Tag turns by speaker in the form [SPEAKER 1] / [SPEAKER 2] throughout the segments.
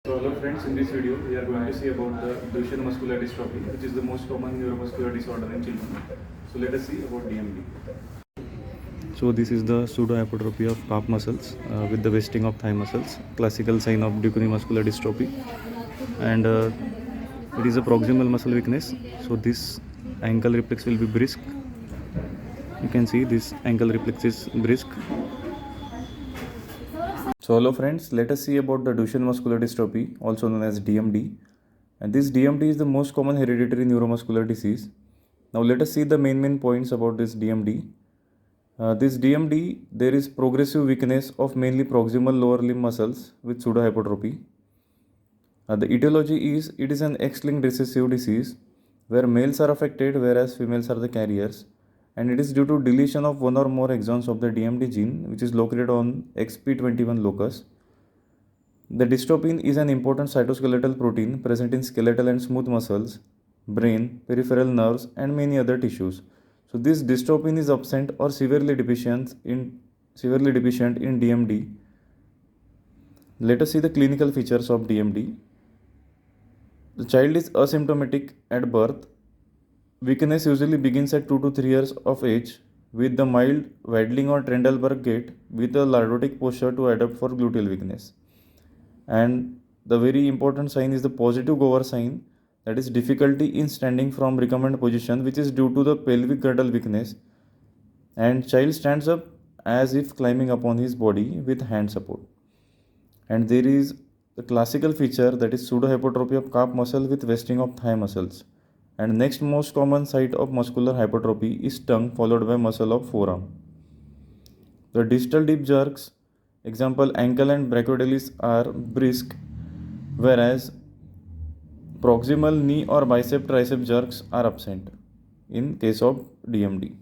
[SPEAKER 1] So hello friends, in this video we are going to see about the Duchenne muscular dystrophy, which is the most common neuromuscular disorder in children. So let us see about DMD. So this is the pseudohypertrophy of calf muscles with the wasting of thigh muscles, classical sign of Duchenne muscular dystrophy, and it is a proximal muscle weakness. So this ankle reflex will be brisk. You can see this ankle reflex is brisk. So hello friends, let us see about the Duchenne muscular dystrophy, also known as DMD. And this DMD is the most common hereditary neuromuscular disease. Now let us see the main points about this DMD. This DMD, there is progressive weakness of mainly proximal lower limb muscles with pseudohypertrophy. The etiology is, it is an X-linked recessive disease where males are affected whereas females are the carriers, and it is due to deletion of one or more exons of the DMD gene, which is located on XP21 locus. The dystrophin is an important cytoskeletal protein present in skeletal and smooth muscles, brain, peripheral nerves, and many other tissues. So this dystrophin is absent or severely deficient in DMD. Let us see the clinical features of DMD. The child is asymptomatic at birth. Weakness usually begins at 2 to 3 years of age with the mild waddling or Trendelenburg gait with a lordotic posture to adapt for gluteal weakness. And the very important sign is the positive Gower sign, that is difficulty in standing from recumbent position, which is due to the pelvic girdle weakness, and child stands up as if climbing upon his body with hand support. And there is the classical feature, that is pseudohypertrophy of calf muscle with wasting of thigh muscles. And next most common site of muscular hypertrophy is tongue, followed by muscle of forearm. The distal deep jerks, example ankle and brachioceles, are brisk, whereas proximal knee or bicep tricep jerks are absent in case of DMD.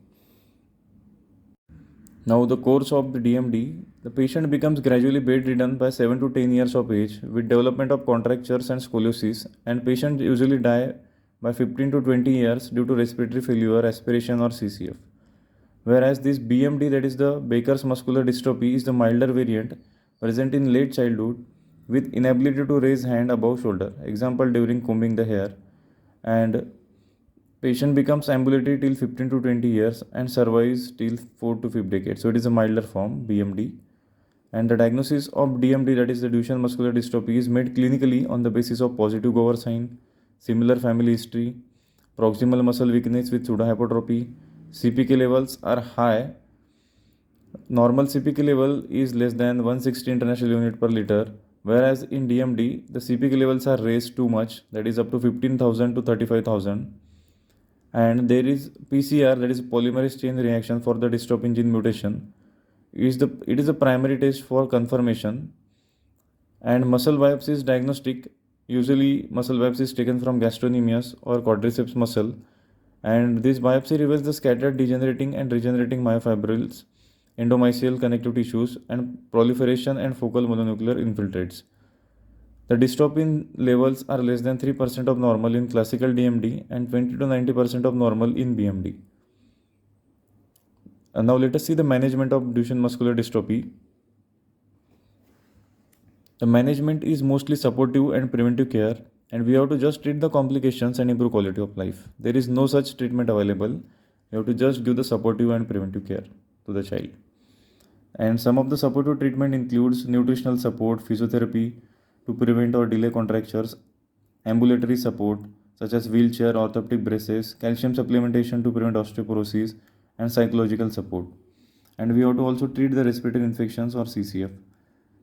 [SPEAKER 1] Now the course of the DMD, the patient becomes gradually bedridden by 7 to 10 years of age with development of contractures and scoliosis, and patients usually die by 15 to 20 years due to respiratory failure, aspiration or CCF. Whereas this BMD, that is the Baker's muscular dystrophy, is the milder variant present in late childhood with inability to raise hand above shoulder, example during combing the hair, and patient becomes ambulatory till 15 to 20 years and survives till 4 to 5 decades. So it is a milder form, BMD. And the diagnosis of DMD, that is the Duchenne muscular dystrophy, is made clinically on the basis of positive Gower sign, similar family history, proximal muscle weakness with pseudohypertrophy. CPK levels are high. Normal CPK level is less than 160 international unit per liter, whereas in DMD the CPK levels are raised too much, that is up to 15,000 to 35,000. And there is PCR, that is polymerase chain reaction for the dystrophin gene mutation. It is a primary test for confirmation, and muscle biopsy is diagnostic. Usually muscle biopsy is taken from gastrocnemius or quadriceps muscle, and this biopsy reveals the scattered degenerating and regenerating myofibrils, endomysial connective tissues, and proliferation and focal mononuclear infiltrates. The dystrophin levels are less than 3% of normal in classical DMD and 20 to 90% of normal in BMD. And now let us see the management of Duchenne muscular dystrophy. The management is mostly supportive and preventive care, and we have to just treat the complications and improve quality of life. There is no such treatment available. You have to just give the supportive and preventive care to the child. And some of the supportive treatment includes nutritional support, physiotherapy to prevent or delay contractures, ambulatory support such as wheelchair, orthopedic braces, calcium supplementation to prevent osteoporosis, and psychological support. And we have to also treat the respiratory infections or CCF.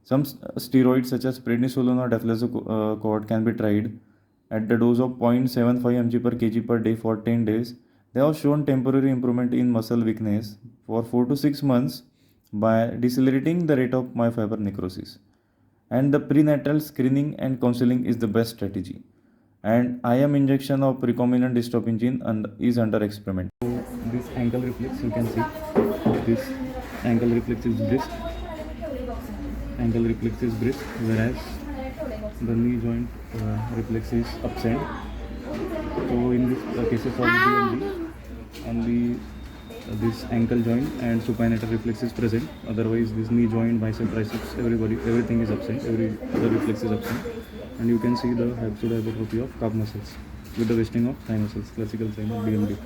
[SPEAKER 1] Some steroids such as prednisolone or deflazacort can be tried at the dose of 0.75 mg per kg per day for 10 days. They have shown temporary improvement in muscle weakness for 4 to 6 months by decelerating the rate of myofiber necrosis. And the prenatal screening and counseling is the best strategy. And IM injection of recombinant dystrophin gene is under experiment. So this ankle reflex, you can see this ankle reflex is brisk. Ankle reflex is brisk, whereas the knee joint reflex is absent. So in this cases of DMD, only this ankle joint and supinator reflex is present. Otherwise, this knee joint, bicep, triceps, everything is absent. Every other reflex is absent. and you can see the pseudo hypertrophy of calf muscles with the wasting of thigh muscles, classical sign of DMD.